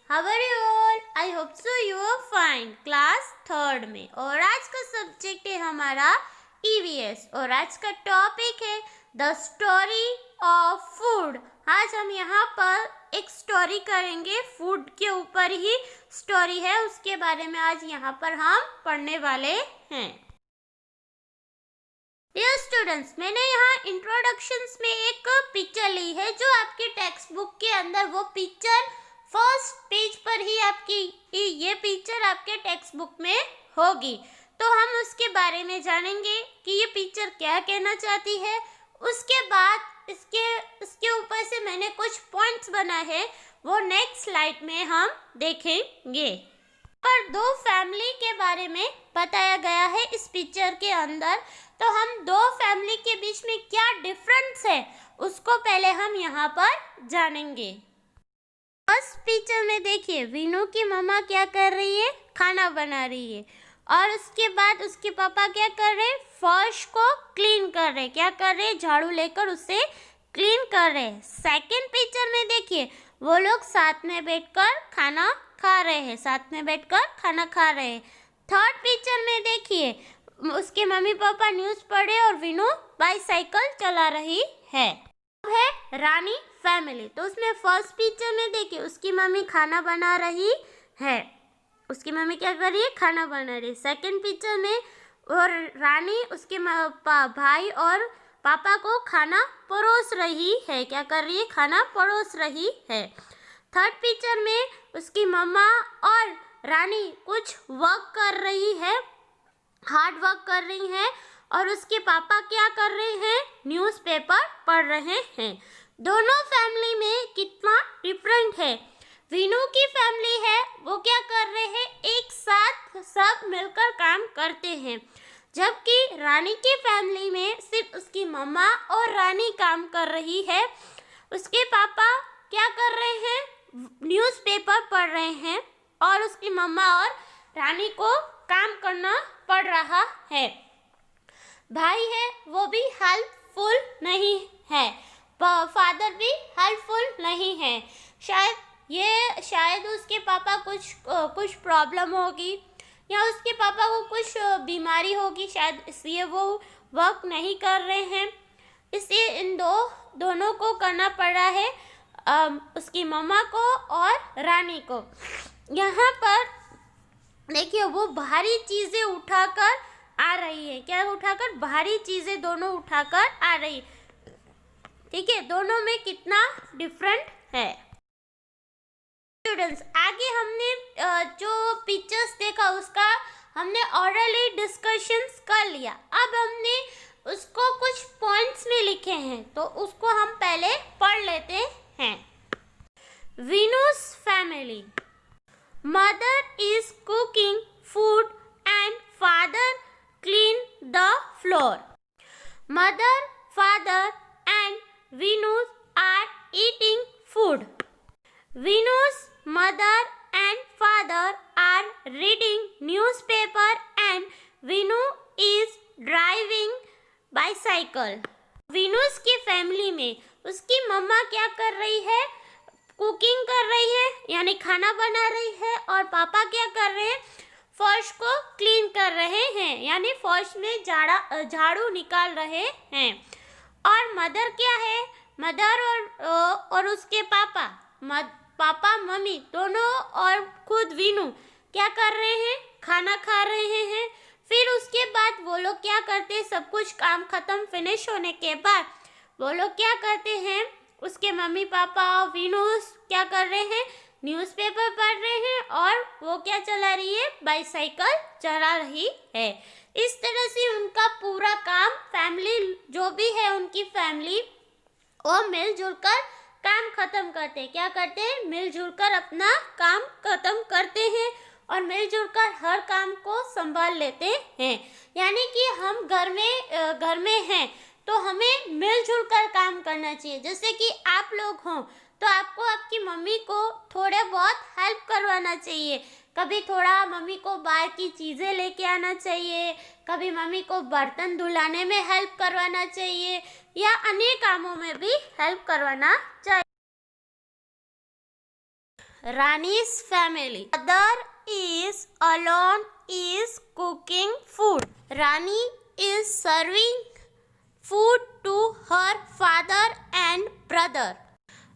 How are you all? I hope so you are fine. Class third में, और आज का सब्जेक्ट है हमारा ईवीएस, और आज का टॉपिक है द स्टोरी ऑफ फूड। आज हम यहाँ पर एक स्टोरी करेंगे, फूड के ऊपर ही स्टोरी है, उसके बारे में आज यहाँ पर हम पढ़ने वाले हैं। डियर स्टूडेंट्स, मैंने यहाँ इंट्रोडक्शंस में एक पिक्चर ली है जो आपके टेक्स्ट बुक के अंदर, वो पिक्चर फर्स्ट पेज पर ही आपकी ये पिक्चर आपके टेक्स्ट बुक में होगी। तो हम उसके बारे में जानेंगे कि ये पिक्चर क्या कहना चाहती है। उसके बाद इसके ऊपर से मैंने कुछ पॉइंट्स बनाए हैं, वो नेक्स्ट स्लाइड में हम देखेंगे। पर दो फैमिली के बारे में बताया गया है इस पिक्चर के अंदर, तो हम दो फैमिली के बीच में क्या डिफरेंस है उसको पहले हम यहाँ पर जानेंगे। फर्स्ट पिक्चर में देखिए, वीनू की मम्मा क्या कर रही है, खाना बना रही है, और उसके बाद उसके पापा क्या कर रहे हैं, फर्श को क्लीन कर रहे हैं। क्या कर रहे हैं, झाड़ू लेकर उसे क्लीन कर रहे हैं। सेकंड पिक्चर में देखिए, वो लोग साथ में बैठकर खाना खा रहे हैं, थर्ड पिक्चर में देखिए, उसके मम्मी पापा न्यूज़ पढ़े और वीनू बाइसाइकिल चला रही है। रानी फैमिली, तो उसमें फर्स्ट पिक्चर में देखिए, उसकी मम्मी खाना बना रही है, उसकी मम्मी क्या कर रही है, खाना बना रही है। सेकंड पिक्चर में और रानी उसके भाई और पापा को खाना परोस रही है, क्या कर रही है, खाना परोस रही है। थर्ड पिक्चर में उसकी मम्मा और रानी कुछ वर्क कर रही है, हार्ड वर्क कर रही हैं, और उसके पापा क्या कर रहे हैं, न्यूज़पेपर पढ़ रहे हैं। दोनों फैमिली में कितना डिफरेंट है। वीनू की फैमिली है, वो क्या कर रहे हैं, एक साथ सब मिलकर काम करते हैं, जबकि रानी की फैमिली में सिर्फ उसकी मम्मा और रानी काम कर रही है। उसके पापा क्या कर रहे हैं, न्यूज़पेपर पढ़ रहे हैं, और उसकी मम्मा और रानी को काम करना पड़ रहा है। भाई है, वो भी हेल्पफुल नहीं है, फादर भी हेल्पफुल नहीं है। शायद उसके पापा कुछ प्रॉब्लम होगी, या उसके पापा को कुछ बीमारी होगी, शायद इसलिए वो वर्क नहीं कर रहे हैं। इसलिए इन दोनों को करना पड़ रहा है, उसकी मम्मा को और रानी को। यहाँ पर देखिए, वो भारी चीज़ें उठाकर आ रही है, क्या उठाकर, भारी चीज़ें दोनों उठाकर आ रही, ठीक है। दोनों में कितना डिफरेंट है। स्टूडेंट्स, आगे हमने जो पिक्चर्स देखा उसका हमने ऑरली डिस्कशंस कर लिया। अब हमने उसको कुछ पॉइंट्स में लिखे हैं, तो उसको हम पहले पढ़ लेते हैं। Vinu's family, mother is cooking food and father clean the floor. Mother, father and Venus are eating food. Venus' mother and father are reading newspaper and Venus is driving bicycle. Venus की फैमिली में उसकी मम्मा क्या कर रही है, cooking कर रही है, यानी खाना बना रही है, और पापा क्या कर रहे हैं, फर्श को क्लीन कर रहे हैं, यानी फर्श में झाड़ू निकाल रहे हैं। और मदर क्या है, मदर और उसके पापा मम्मी दोनों और खुद वीनू क्या कर रहे हैं, खाना खा रहे हैं। फिर उसके बाद वो लोग क्या करते हैं, सब कुछ काम खत्म फिनिश होने के बाद वो लोग क्या करते हैं, उसके मम्मी पापा और वीनू क्या कर रहे हैं, न्यूज़पेपर पढ़ रहे हैं, और वो क्या चला रही है, बाइसाइकिल चला रही है। इस तरह से उनका पूरा काम, फैमिली जो भी है उनकी फैमिली, वो मिलजुल कर काम खत्म करते हैं। क्या करते हैं, मिलजुल कर अपना काम खत्म करते हैं, और मिलजुल कर हर काम को संभाल लेते हैं। यानी कि हम घर में हैं तो हमें मिलजुल कर काम करना चाहिए। जैसे कि आप लोग हों तो आपको आपकी मम्मी को थोड़े बहुत हेल्प करवाना चाहिए, कभी थोड़ा मम्मी को बाहर की चीज़ें लेके आना चाहिए, कभी मम्मी को बर्तन धुलाने में हेल्प करवाना चाहिए, या अन्य कामों में भी हेल्प करवाना चाहिए। Rani's family. Mother is alone is cooking food. Rani is serving food to her father and brother.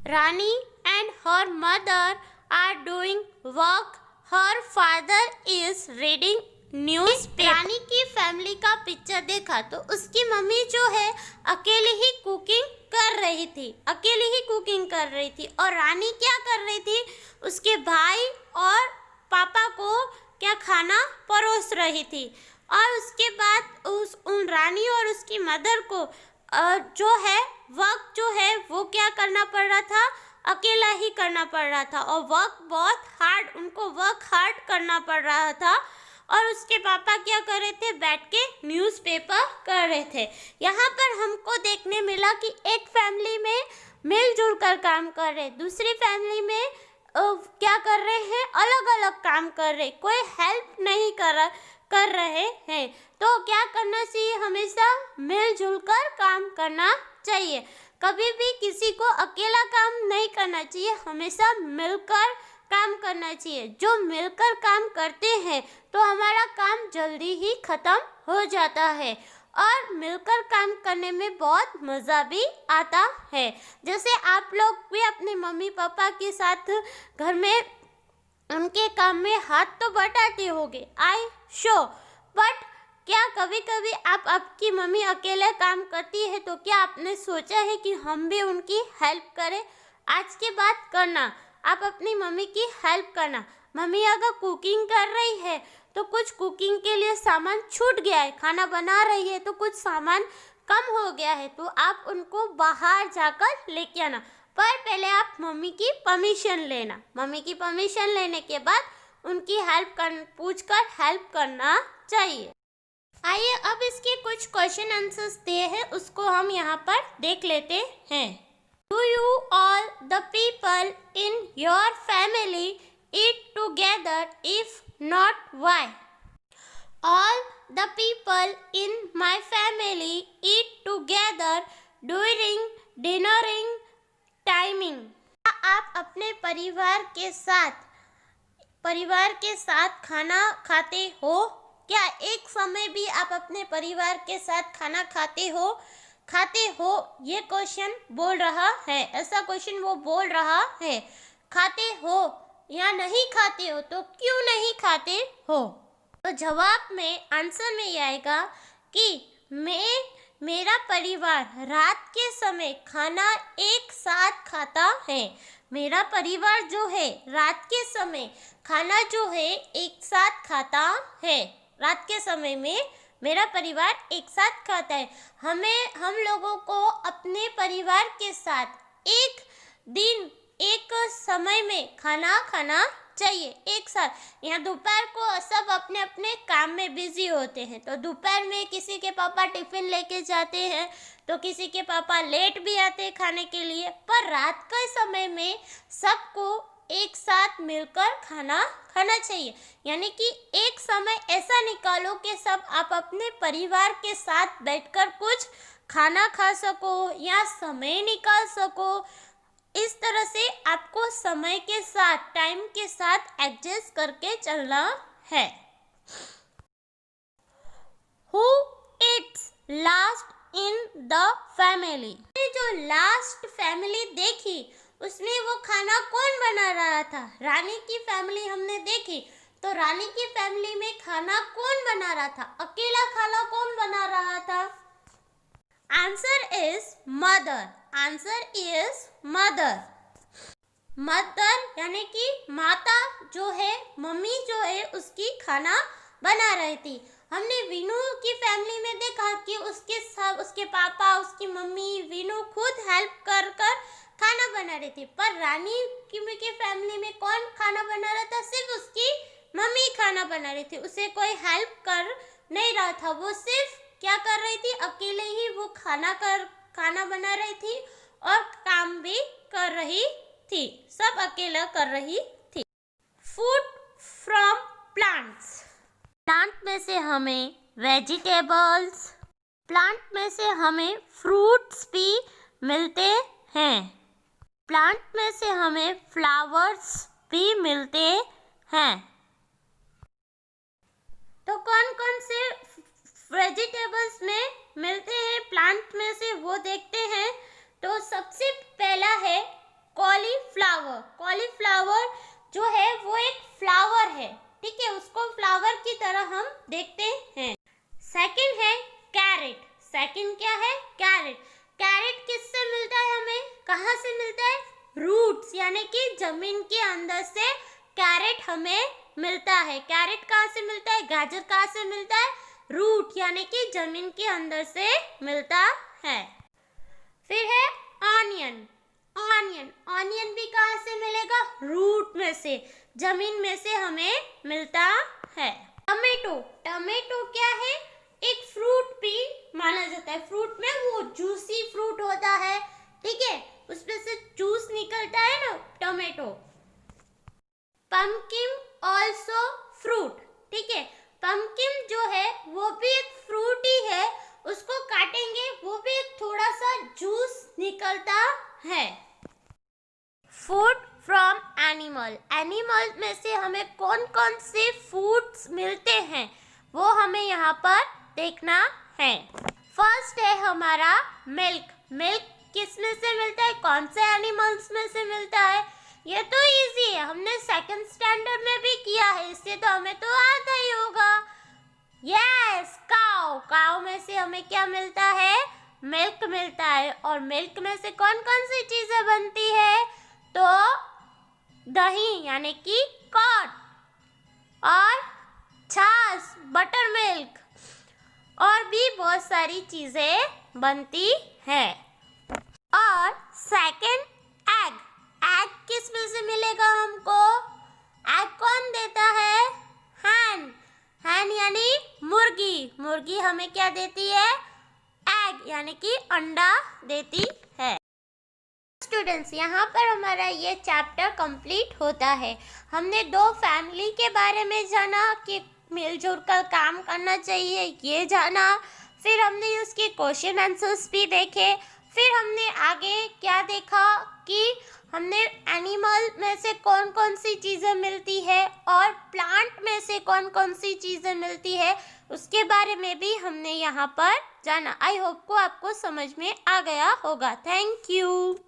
Rani and her mother are doing work. Her father is reading newspaper. Rani की फैमिली का picture देखा तो उसकी mummy जो है अकेले ही cooking कर रही थी और रानी क्या कर रही थी, उसके भाई और पापा को क्या खाना परोस रही थी। और उसके बाद उन रानी और उसकी मदर को जो है वर्क जो है वो क्या करना पड़ रहा था, अकेला ही करना पड़ रहा था और उनको वर्क हार्ड करना पड़ रहा था। और उसके पापा क्या कर रहे थे, बैठ के न्यूज़पेपर कर रहे थे। यहाँ पर हमको देखने मिला कि एक फैमिली में मिलजुल कर काम कर रहे, दूसरी फैमिली में क्या कर रहे हैं, अलग अलग काम कर रहे, कोई हेल्प नहीं कर रहे हैं। तो क्या करना चाहिए, हमेशा मिलजुल कर काम करना चाहिए। कभी भी किसी को अकेला काम नहीं करना चाहिए, हमेशा मिलकर काम करना चाहिए। जो मिलकर काम करते हैं तो हमारा काम जल्दी ही ख़त्म हो जाता है और मिलकर काम करने में बहुत मज़ा भी आता है। जैसे आप लोग भी अपने मम्मी पापा के साथ घर में उनके काम में हाथ तो बटाते होंगे, आई शो, बट क्या कभी कभी आपकी मम्मी अकेले काम करती है तो क्या आपने सोचा है कि हम भी उनकी हेल्प करें? आज के बाद करना, आप अपनी मम्मी की हेल्प करना। मम्मी अगर कुकिंग कर रही है तो कुछ कुकिंग के लिए सामान छूट गया है, खाना बना रही है तो कुछ सामान कम हो गया है तो आप उनको बाहर जाकर लेके आना। पर पहले आप मम्मी की परमिशन लेना। मम्मी की परमिशन लेने के बाद उनकी पूछकर हेल्प करना चाहिए। आइए अब इसके कुछ क्वेश्चन आंसर्स दिए हैं, उसको हम यहाँ पर देख लेते हैं। Do you all the people in your family eat together? If not, why? All the people in my family eat together during dinnering timing. क्या आप अपने परिवार के साथ खाना खाते हो? क्या एक समय भी आप अपने परिवार के साथ खाना खाते हो? ये क्वेश्चन बोल रहा है, ऐसा क्वेश्चन वो बोल रहा है। खाते हो या नहीं खाते हो, तो क्यों नहीं खाते हो? तो जवाब में आंसर में ये आएगा कि मेरा परिवार रात के समय खाना एक साथ खाता है। मेरा परिवार जो है रात के समय खाना जो है एक साथ खाता है। रात के समय में मेरा परिवार एक साथ खाता है। हम लोगों को अपने परिवार के साथ एक समय में खाना खाना चाहिए एक साथ। यहाँ दोपहर को सब अपने अपने काम में बिजी होते हैं, तो दोपहर में किसी के पापा टिफिन लेके जाते हैं तो किसी के पापा लेट भी आते हैं खाने के लिए। पर रात के समय में सबको एक साथ मिलकर खाना खाना चाहिए। यानी कि एक समय ऐसा निकालो कि सब आप अपने परिवार के साथ बैठकर कुछ खाना खा सको या समय निकाल सको। इस तरह से आपको समय के साथ, टाइम के साथ एडजस्ट करके चलना है। Who eats last in the family? जो लास्ट फैमिली देखी उसमें वो खाना कौन बना रहा था? रानी की फैमिली हमने देखी, तो रानी की फैमिली में खाना कौन बना रहा था? अकेला खाना कौन बना रहा था? Answer is mother. Answer is mother. Mother यानी कि माता जो है, मम्मी जो है, उसकी खाना बना रही थी। हमने वीनू की फैमिली में देखा कि उसके पापा, उसकी मम्मी, वीनू खुद हेल्प कर खाना बना रही थी। पर रानी की फैमिली में कौन खाना बना रहा था? सिर्फ उसकी मम्मी खाना बना रही थी, उसे कोई हेल्प कर नहीं रहा था। वो सिर्फ क्या कर रही थी? अकेले ही वो खाना बना रही थी और काम भी कर रही थी। सब अकेला कर रही थी। Food from plants. प्लांट में से हमें वेजिटेबल्स, प्लांट में से हमें फ्रूट्स भी मिलते हैं। प्लांट में से हमें फ्लावर्स भी मिलते हैं। तो कौन कौन से वेजिटेबल्स में मिलते हैं प्लांट में से वो देखते हैं। तो सबसे पहला है कॉलीफ्लावर। कॉलीफ्लावर जो है वो एक फ्लावर है, ठीक है, उसको फ्लावर की तरह हम देखते हैं। सेकंड है कैरेट। सेकंड क्या है? कैरेट। कैरेट किससे मिलता है हमें? कहाँ से मिलता है? रूट्स यानी कि जमीन के अंदर से कैरेट हमें मिलता है। कैरेट कहाँ से मिलता है? गाजर कहाँ से मिलता है? रूट यानी कि जमीन के अंदर से मिलता है। फिर है ऑनियन। ऑनियन, ऑनियन भी कहाँ से मिलेगा? रूट में से, जमीन में से हमें मिलता है। टमेटो। टमेटो क्या है? एक फ्रूट भी माना जाता है। फ्रूट में वो जूसी फ्रूट होता है, ठीक है, उसमें से जूस निकलता है ना, टमेटो। पंपकिन ऑल्सो फ्रूट, ठीक है, पंपकिन जो है वो भी एक फ्रूट ही है, उसको काटेंगे वो भी एक थोड़ा सा जूस निकलता है। Food from animal. एनिमल में से हमें कौन कौन से फूड्स मिलते हैं वो हमें यहाँ पर देखना है। फर्स्ट है हमारा मिल्क। मिल्क किस में से मिलता है? कौन से एनिमल्स में से मिलता है? ये तो इजी है, हमने सेकंड स्टैंडर्ड में भी किया है, इससे तो हमें तो आता ही होगा। यस, काऊ। काऊ में से हमें क्या मिलता है? मिल्क मिलता है। और मिल्क में से कौन कौन सी चीजें बनती है? तो दही यानी कि कर्ड, और छाछ, बटर मिल्क, और भी बहुत सारी चीजें बनती है। और सेकंड एग। एग किस में से मिलेगा हमको? एग कौन देता है? हैन। हैन यानी मुर्गी। मुर्गी हमें क्या देती है? एग यानी कि अंडा देती है। स्टूडेंट्स, यहाँ पर हमारा ये चैप्टर कंप्लीट होता है। हमने दो फैमिली के बारे में जाना कि मिलजुल कर काम करना चाहिए, ये जाना। फिर हमने उसके क्वेश्चन आंसर्स भी देखे। फिर हमने आगे क्या देखा कि हमने एनिमल में से कौन कौन सी चीज़ें मिलती है और प्लांट में से कौन कौन सी चीज़ें मिलती है, उसके बारे में भी हमने यहाँ पर जाना। आई होप को आपको समझ में आ गया होगा। Thank you.